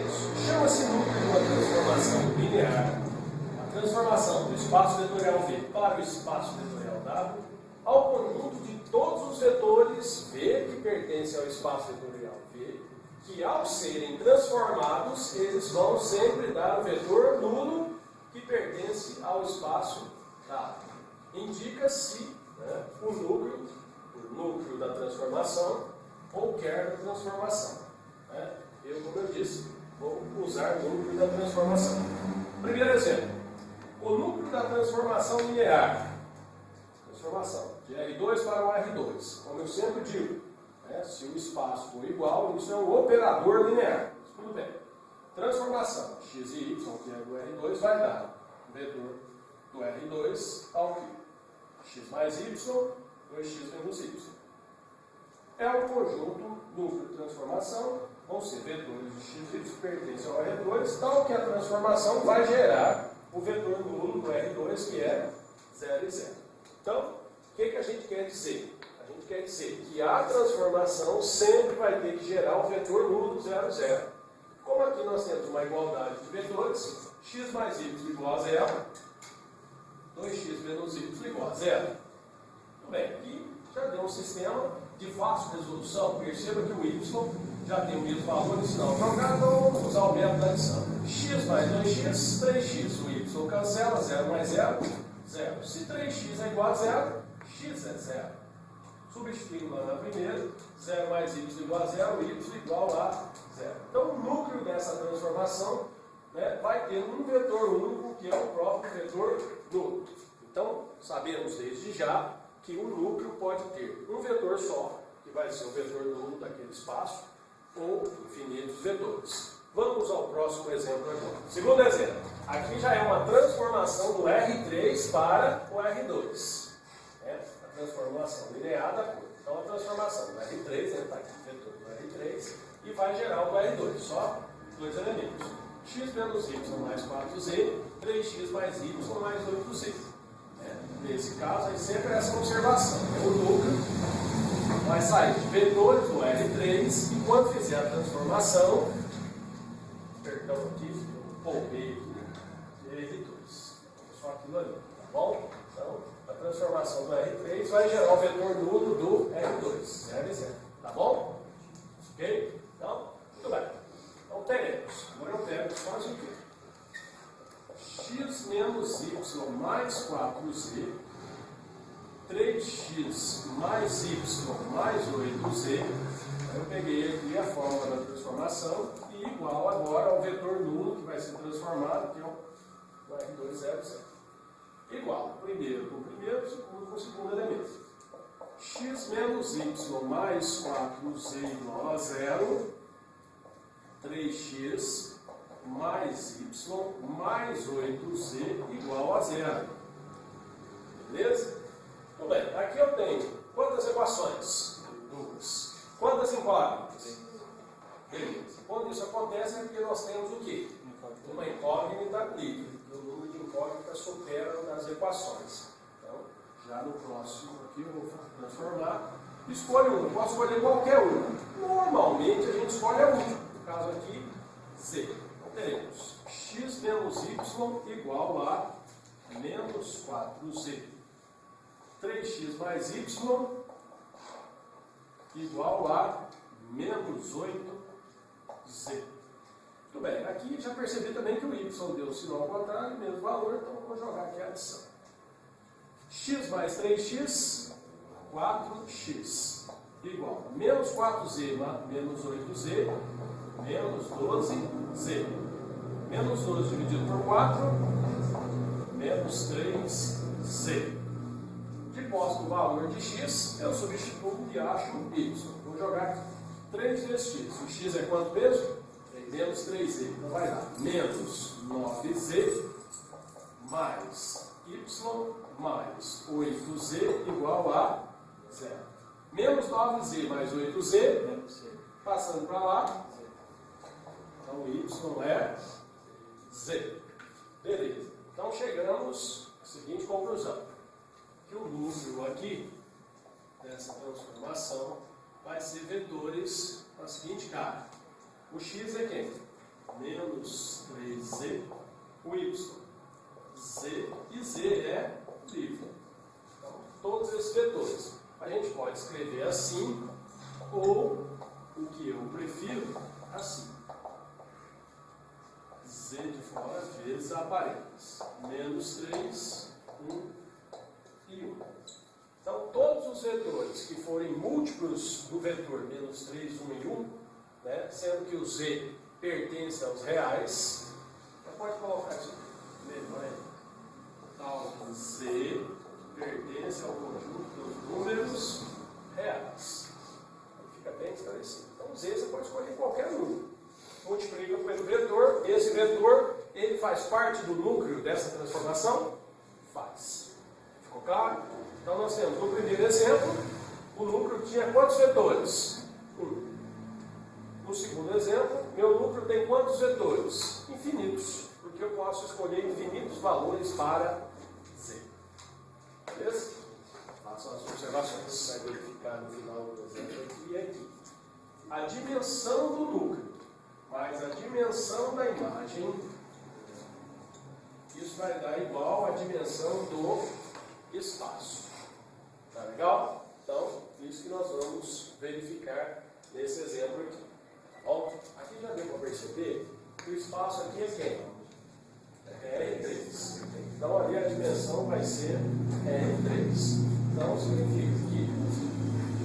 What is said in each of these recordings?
isso? Chama-se núcleo de uma transformação linear, a transformação do espaço vetorial V para o espaço vetorial W, ao conjunto de todos os vetores V que pertencem ao espaço vetorial V, que ao serem transformados, eles vão sempre dar o vetor nulo que pertence ao espaço W. Indica-se, né, o núcleo da transformação ou quer da transformação. Né? Eu, como eu disse, vou usar o núcleo da transformação. Primeiro exemplo, o núcleo da transformação linear. Transformação de R2 para o R2. Como eu sempre digo, né, se o espaço for igual, isso é um operador linear. Tudo bem. Transformação x e y, que é do R2, vai dar o vetor do R2 ao que? X mais y, 2x menos y. É um conjunto núcleo de transformação, vão ser vetores de x e y que pertencem ao R2, tal que a transformação vai gerar o vetor nulo do R2, que é 0 e 0. Então, o que a gente quer dizer? A gente quer dizer que a transformação sempre vai ter que gerar o vetor nulo do 0, 0. Como aqui nós temos uma igualdade de vetores, x mais y igual a 0, 2x menos y igual a 0. Tudo bem, aqui já deu um sistema de fácil resolução. Perceba que o y já tem o mesmo valor em sinal trocado, então vamos usar o método da adição. X mais 2x, 3x, o y cancela, 0 mais 0, 0. Se 3x é igual a 0, x é 0. Substituindo lá na primeira, 0 mais y igual a 0, y igual a 0. Então o núcleo dessa transformação, né, vai ter um vetor único, que é o próprio vetor nulo. Então, sabemos desde já que o núcleo pode ter um vetor só, que vai ser o vetor nulo daquele espaço, ou infinitos vetores. Vamos ao próximo exemplo agora. Segundo exemplo. Aqui já é uma transformação do R3 para o R2. A transformação linear da cor. Então, a transformação do R3, ele está aqui, o vetor do R3, e vai gerar o R2, só dois elementos. X menos y mais 4z, 3x mais y mais 8z. Nesse caso, aí sempre essa observação. O núcleo vai sair de vetores do R3 e quando fizer a transformação, perdão aqui, eu poupei aqui, de vetores. Só aquilo ali, tá bom? Então, a transformação do R3 vai gerar o vetor nulo do R2, 0 e 0. Tá bom? Ok? Então, muito bem. Então, teremos. Agora eu pego só isso aqui. X menos y mais 4z, 3x mais y mais 8z, eu peguei aqui a fórmula da transformação e igual agora ao vetor nulo que vai ser transformado, que é o R2, 0, 0. Igual, primeiro com o primeiro, segundo com o segundo elemento. X menos y mais 4z igual a 0, 3x mais y mais 8z igual a 0. Beleza? Muito bem, aqui eu tenho quantas equações? Duas. Quantas incógnitas? Beleza. Quando isso acontece é porque nós temos o quê? Uma incógnita livre. O número de incógnitas supera das equações. Então, já no próximo aqui eu vou transformar. Escolho uma, posso escolher qualquer uma. Normalmente a gente escolhe a última. No caso aqui, z. Teremos x menos y igual a menos 4z. 3x mais y igual a menos 8z. Muito bem, aqui já percebi também que o y deu o sinal ao contrário, mesmo valor, então vou jogar aqui a adição. X mais 3x, 4x, igual a menos 4z menos 8z, menos 12z. Menos 12 dividido por 4, menos 3z. De posse do valor de x, eu substituo e acho y. Vou jogar aqui 3 vezes x. O x é quanto mesmo? Menos 3z. Então vai dar menos 9z mais y mais 8z igual a 0. Menos 9z mais 8z, passando para lá. Então o y é z. Beleza. Então chegamos à seguinte conclusão. Que o núcleo aqui dessa transformação vai ser vetores na seguinte cara. O x é quem? menos 3z, o y. Z e Z é livre. Então, todos esses vetores. A gente pode escrever assim, ou, o que eu prefiro, assim. Z de fora vezes a parênteses. Menos 3, 1 e 1. Então, todos os vetores que forem múltiplos do vetor menos 3, 1 e 1, né, sendo que o Z pertence aos reais, você pode colocar isso melhor aí. Então, Z pertence ao conjunto dos números reais. Fica bem esclarecido. Então, Z você pode escolher qualquer número. Multiplica pelo vetor. Esse vetor, ele faz parte do núcleo dessa transformação? Faz. Ficou claro? Então, nós temos, no primeiro exemplo, o núcleo tinha quantos vetores? 1. No segundo exemplo, meu núcleo tem quantos vetores? Infinitos. Porque eu posso escolher infinitos valores para Z. Beleza? Façam as observações. Você vai verificar no final do exemplo aqui e aqui. A dimensão do núcleo mais a dimensão da imagem, isso vai dar igual à dimensão do espaço. Tá legal? Então, isso que nós vamos verificar nesse exemplo aqui. Tá bom? Aqui já deu para perceber que o espaço aqui é quem? É R3. Então ali a dimensão vai ser R3. Então significa que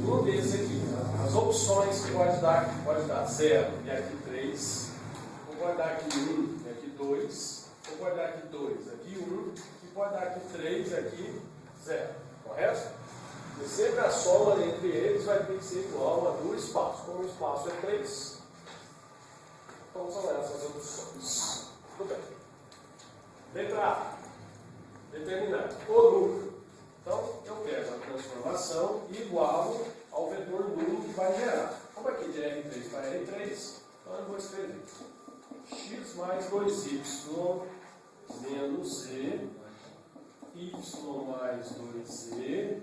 um desses aqui, as opções que pode dar 0 e aqui 3, ou pode dar aqui 1 e aqui 2, ou pode dar aqui 2, aqui 1, e pode dar aqui 3 e aqui 0. Correto? E sempre a soma entre eles vai ter que ser igual a do espaço. Como o espaço é 3, então são essas opções. Tudo bem. Letra A. Determinar o núcleo. Então, eu pego a transformação igual ao vetor número que vai gerar. Como aqui de R3 para R3, então eu vou escrever x mais 2y menos z, y mais 2z,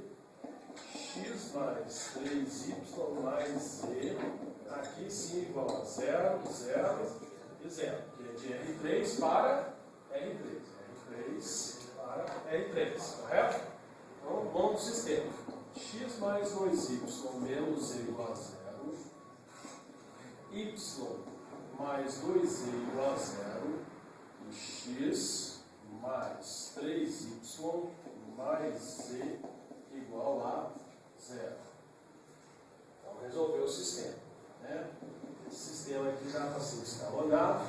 x mais 3y mais z, aqui sim igual a 0, 0 e 0, que é de R3 para R3. R3 para R3, correto? Então, bom do sistema. X mais 2y menos z igual a 0. Y mais 2z igual a 0. E x mais 3y mais z igual a 0. Então, resolveu o sistema. Né? Esse sistema aqui já está assim escalonado.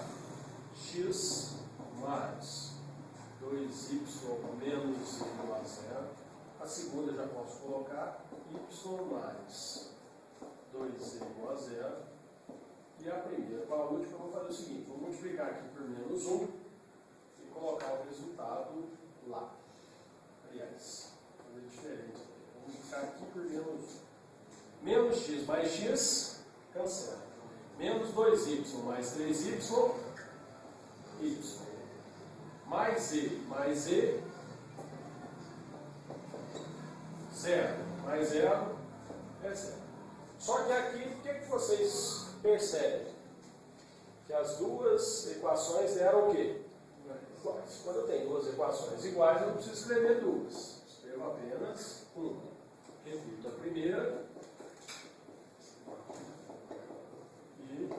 X mais 2y menos z igual a 0. A segunda eu já posso colocar y mais 2z igual a 0. E a primeira com a última eu vou fazer o seguinte: vou multiplicar aqui por menos 1 e colocar o resultado lá. Aliás, vou fazer diferente. Vou multiplicar aqui por menos 1. Menos x mais x, cancela. Menos 2y mais 3y, y. Mais z, 0. Mais 0 é 0. Só que aqui, o que vocês percebem? Que as duas equações eram o quê? Iguais. Quando eu tenho duas equações iguais, eu não preciso escrever duas. Escrevo apenas uma. Repito a primeira. E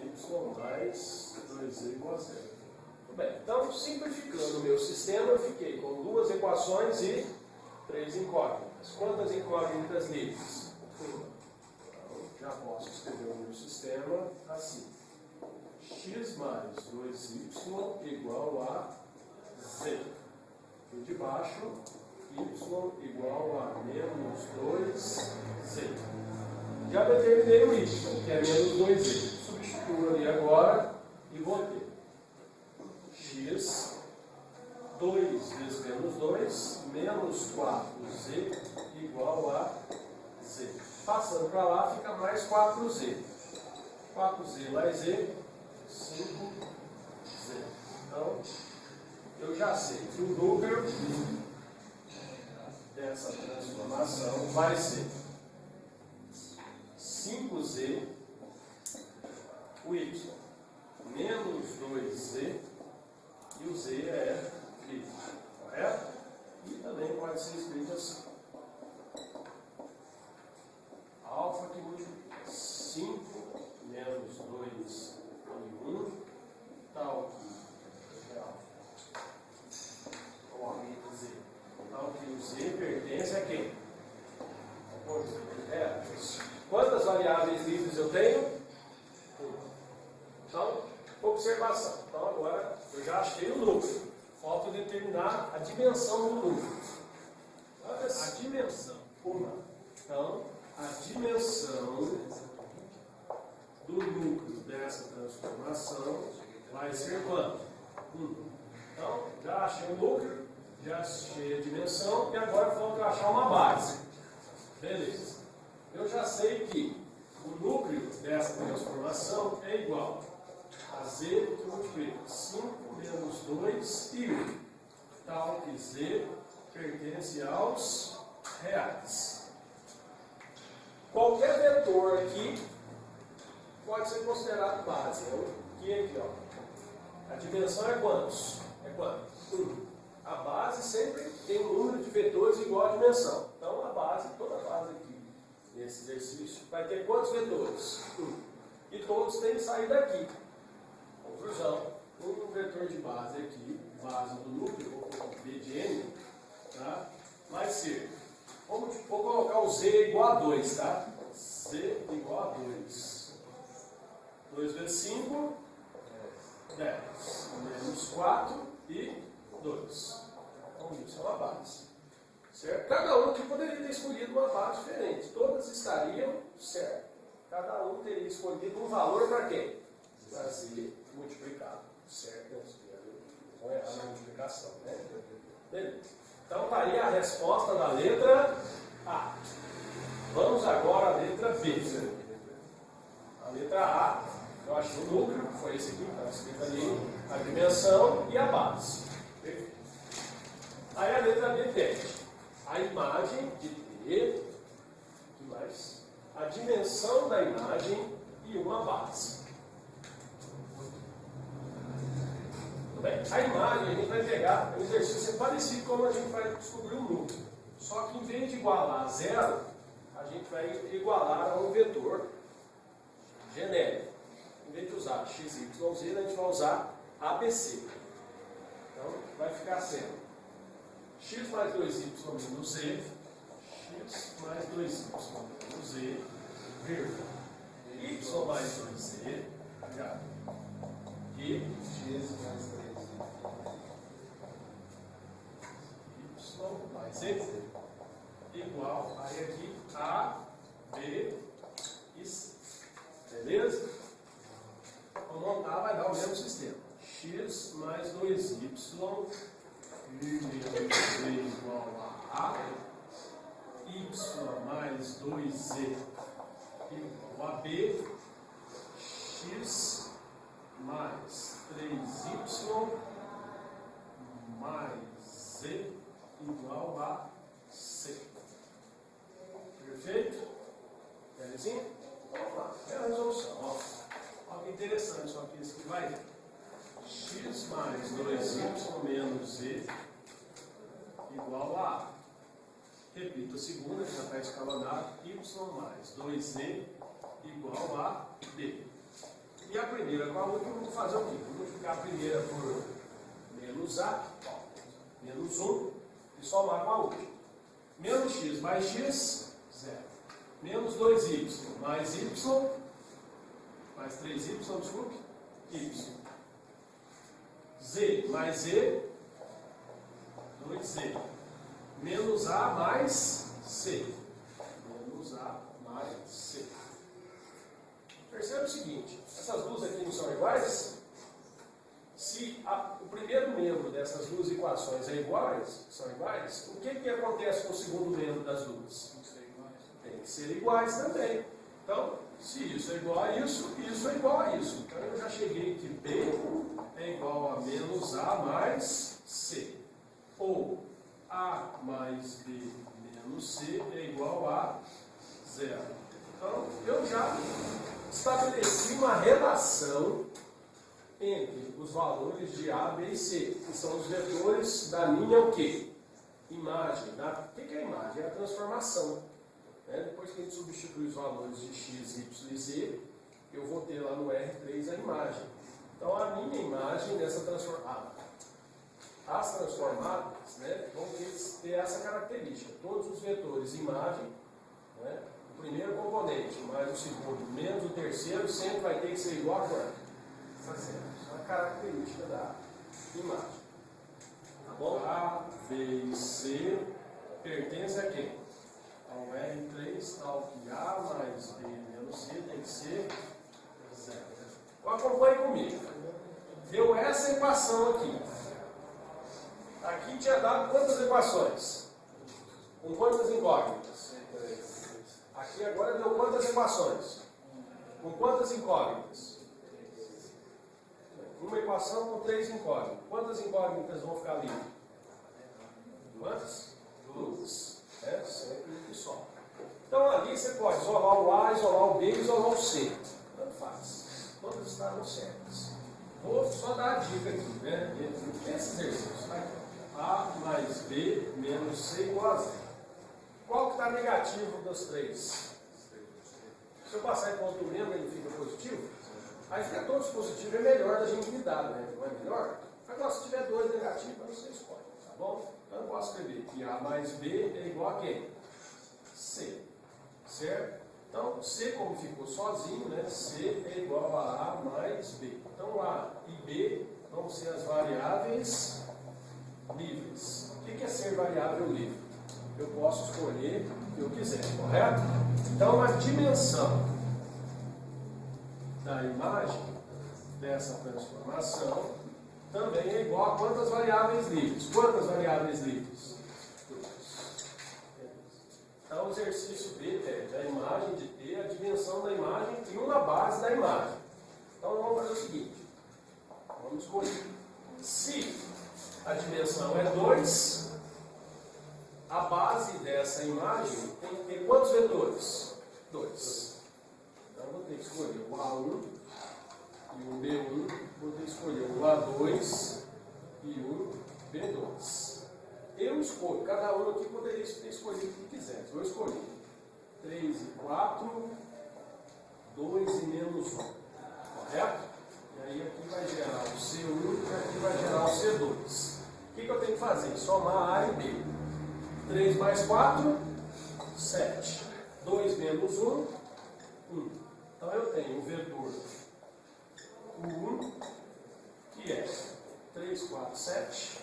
y mais 2z igual a 0. Bem, então, simplificando o meu sistema, eu fiquei com duas equações e 3 incógnitas. Quantas incógnitas livres? Uma. Então, já posso escrever o meu sistema assim. X mais 2y igual a z. E de baixo, y igual a menos 2z. Já determinei o y, que é menos 2z. Substituo ali agora e vou ter x 2 vezes menos 2 menos 4z igual a z. Passando para lá fica mais 4z. 4z mais z, 5z. Então, eu já sei que o núcleo dessa transformação vai ser 5z, o y. menos 2z, e o z é livre, correto? E também pode ser escrito assim. Alfa que multiplica 5 menos 2 e 1, tal que alfa, ou aumenta z, tal que o z pertence a quem? Quantas variáveis livres eu tenho? Então, observação. Então, agora eu já achei o núcleo. Falta determinar a dimensão do núcleo. A dimensão. Então, a dimensão do núcleo dessa transformação vai ser quanto? 1. Então, já achei o núcleo, já achei a dimensão, e agora falta achar uma base. Beleza. Eu já sei que o núcleo dessa transformação é igual a z que multiplica 5 menos 2 e 1. Tal que z pertence aos reais. Qualquer vetor aqui pode ser considerado base. Aqui, ó. A dimensão é quantos? É quanto? 1. A base sempre tem um número de vetores igual à dimensão. Então, a base, toda a base aqui, nesse exercício, vai ter quantos vetores? 1. E todos têm que sair daqui. Conclusão, um vetor de base aqui, base do núcleo, ou B de N, tá? Vai ser, vou colocar o Z igual a 2, tá? Z igual a 2. 2 vezes 5, 10. Menos 4 e 2. Então, isso é uma base. Certo? Cada um aqui poderia ter escolhido uma base diferente. Todas estariam certo. Cada um teria escolhido um valor para quem? Para ser multiplicado. Certo? Vou errar na multiplicação, né? Beleza. Então, está aí a resposta da letra A. Vamos agora à letra B. A letra A, eu achei o núcleo, foi esse aqui, está escrito ali, a dimensão e a base. Perfeito. Aí a letra B pede a imagem de T, que mais? A dimensão da imagem e uma base. Tudo bem? A imagem a gente vai pegar um exercício parecido como a gente vai descobrir o núcleo. Só que em vez de igualar a zero, a gente vai igualar a um vetor genérico. Em vez de usar x, y, z, a gente vai usar ABC. Então, vai ficar sendo x mais 2y menos z, x mais 2y menos z, vírgula, y mais 2z, e x mais 3y mais z, igual a aqui a, b e c. Beleza? Vamos montar, vai dar o mesmo sistema. X mais 2y igual a y mais 2z igual a b, x mais 3y mais z igual a c. Perfeito? Belezinha? Vamos lá, é a resolução. Ó. Olha que interessante, só que isso aqui vai x mais 2y menos z igual a, repito a segunda, que já está escalonado, y mais 2z igual a b. E a primeira com a última, vamos fazer o quê? Vamos multiplicar a primeira por menos a, menos 1, e somar com a última. Menos x mais x, 0. Menos 2y mais y, mais 3y, desculpe, y. Z mais z, 2z. Menos a mais c. Menos a mais c. Percebe o seguinte, essas luzes aqui não são iguais? Se o primeiro membro dessas duas equações são iguais, o que acontece com o segundo membro das duas? Tem que ser iguais também. Então, se isso é igual a isso, isso é igual a isso. Então eu já cheguei que B é igual a menos A mais C. Ou A mais B menos C é igual a 0. Então, eu já estabeleci uma relação entre os valores de A, B e C, que são os vetores da minha o quê? Imagem. O que é a imagem? É a transformação. Né? Depois que a gente substitui os valores de x, y e z, eu vou ter lá no R3 a imagem. Então a minha imagem nessa transformada, as transformadas, né, vão ter essa característica. Todos os vetores imagem, né, o primeiro componente mais o segundo menos o terceiro sempre vai ter que ser igual a quanto? Isso é uma característica da imagem. Tá bom? A, B e C pertence a quem? Ao R3, tal que A mais B menos C tem que ser zero. Acompanhe comigo. Deu essa equação aqui. Aqui tinha dado quantas equações? Com quantas incógnitas? Aqui agora deu quantas equações? Com quantas incógnitas? Uma equação com 3 incógnitas. Quantas incógnitas vão ficar ali? Quantas? 2. É sempre um que só. Então ali você pode isolar o A, isolar o B e isolar o C. Tanto faz. Todas estavam certas. Vou só dar a dica aqui, né? Esse exercício. A mais B menos C igual a zero. Qual que está negativo dos 3? Se eu passar em ponto mesmo, ele fica positivo? Aí fica todos positivos, é melhor da gente lidar, né? Não é melhor? Agora, se tiver 2 negativos, você escolhe, tá bom? Então eu posso escrever que A mais B é igual a quem? C. Certo? Então, C, como ficou sozinho, né? C é igual a A mais B. Então, A e B vão ser as variáveis livres. O que é ser variável livre? Eu posso escolher o que eu quiser, correto? Então, a dimensão da imagem dessa transformação também é igual a quantas variáveis livres? Quantas variáveis livres? 2. Então, o exercício B pede a imagem de T, a dimensão da imagem e uma base da imagem. Então, vamos fazer o seguinte. Vamos escolher. Se a dimensão é 2, a base dessa imagem tem que ter quantos vetores? 2. Então, eu vou ter que escolher o A1 e o B1. Vou ter que escolher o A2 e o B2. Eu escolho, cada um aqui poderia ter escolhido o que quisesse. Vou escolher 3 e 4, 2 e menos 1. Correto? E aí aqui vai gerar o C1 e aqui vai gerar o C2. O que eu tenho que fazer? Somar A e B. 3 mais 4, 7. 2 menos 1, 1. Então eu tenho o vetor U1, que é 3, 4, 7.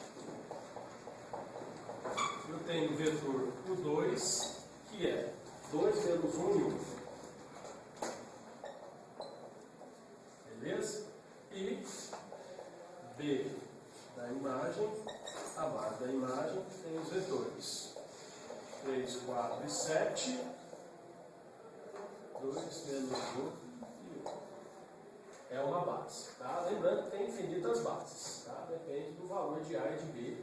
Eu tenho o vetor U2, que é 2 menos 1 e 1. Beleza? E B da imagem, a base da imagem, tem os vetores 3, 4 e 7. 2 menos 1 e 1. É uma base. Tá? Lembrando que tem infinitas bases. Tá? Depende do valor de A e de B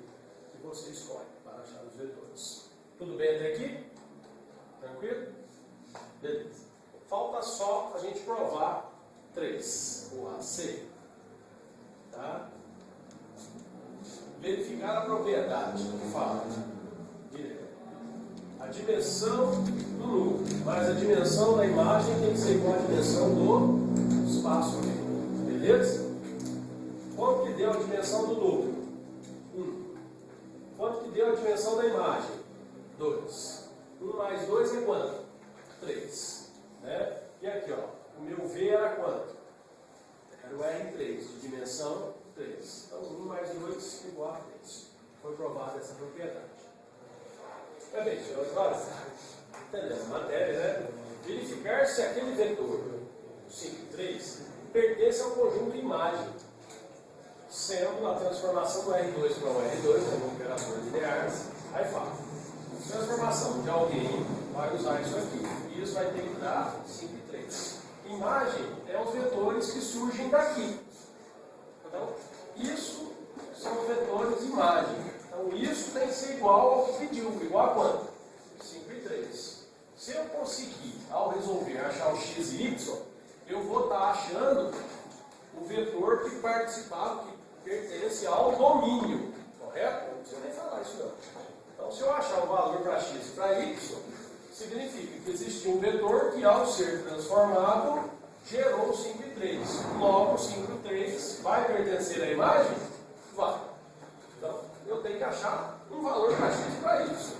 que você escolhe para achar os vetores. Tudo bem até aqui? Tranquilo? Beleza. Falta só a gente provar 3, o AC. Tá? Verificar a propriedade que fala. A dimensão do núcleo, mas a dimensão da imagem tem que ser igual à dimensão do espaço mesmo. Beleza? Quanto que deu a dimensão do núcleo? 1. Quanto que deu a dimensão da imagem? 2. 1 mais 2 é quanto? 3. Né? E aqui, ó, o meu V era quanto? Era o R3, de dimensão 3. Então, 1 mais 2 é igual a 3. Foi provada essa propriedade. É bem, senhores, agora, entendeu? Matéria, né? Verificar se aquele vetor 5 e 3 pertence ao conjunto imagem, sendo a transformação do R2 para o R2, né, um operador linear. Aí fala, transformação de alguém vai usar isso aqui, e isso vai ter que dar 5 e 3. Imagem é os vetores que surgem daqui. Então, isso são vetores imagem. Então, isso tem que ser igual ao que pediu. Igual a quanto? 5 e 3. Se eu conseguir, ao resolver, achar o x e y, eu vou estar achando o vetor vetor que participava, que pertence ao domínio, correto? Não precisa nem falar isso não. Então, se eu achar um valor para x e para y, significa que existe um vetor que, ao ser transformado, gerou 5 e 3. Logo, 5 e 3 vai pertencer à imagem? Vai. Então, eu tenho que achar um valor para x e para y.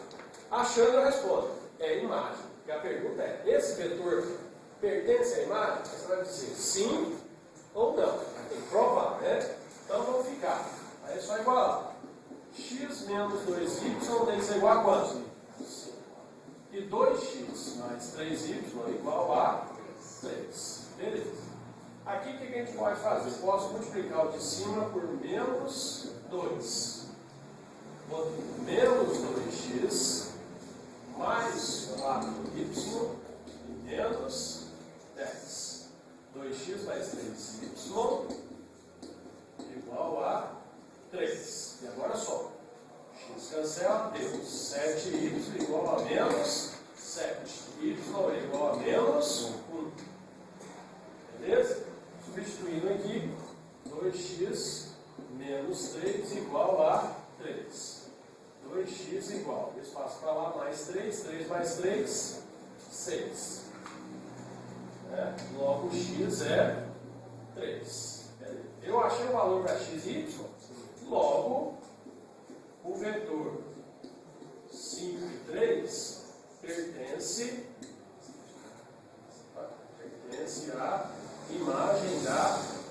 Achando, eu respondo. É imagem. E a pergunta é, esse vetor pertence à imagem? Você vai dizer sim ou não. Tem que provar, né? Então, vamos ficar. Aí é só igualar. X menos 2y tem que ser igual a quanto? 5. E 2x mais 3y igual a 3. Beleza. Aqui o que a gente pode fazer? Eu posso multiplicar o de cima por menos 2. Menos 2x mais 4y menos 10. 2x mais 3y igual a 3. E agora só. X cancela, deu 7y igual a menos 7. Y igual a menos 1. Beleza? Substituindo aqui, 2x menos 3 igual a 3. 2x igual, espaço para lá, mais 3, 3 mais 3, 6. Logo, x é 3. Eu achei o valor para x e y, logo, o vetor 5 e 3 pertence à imagem da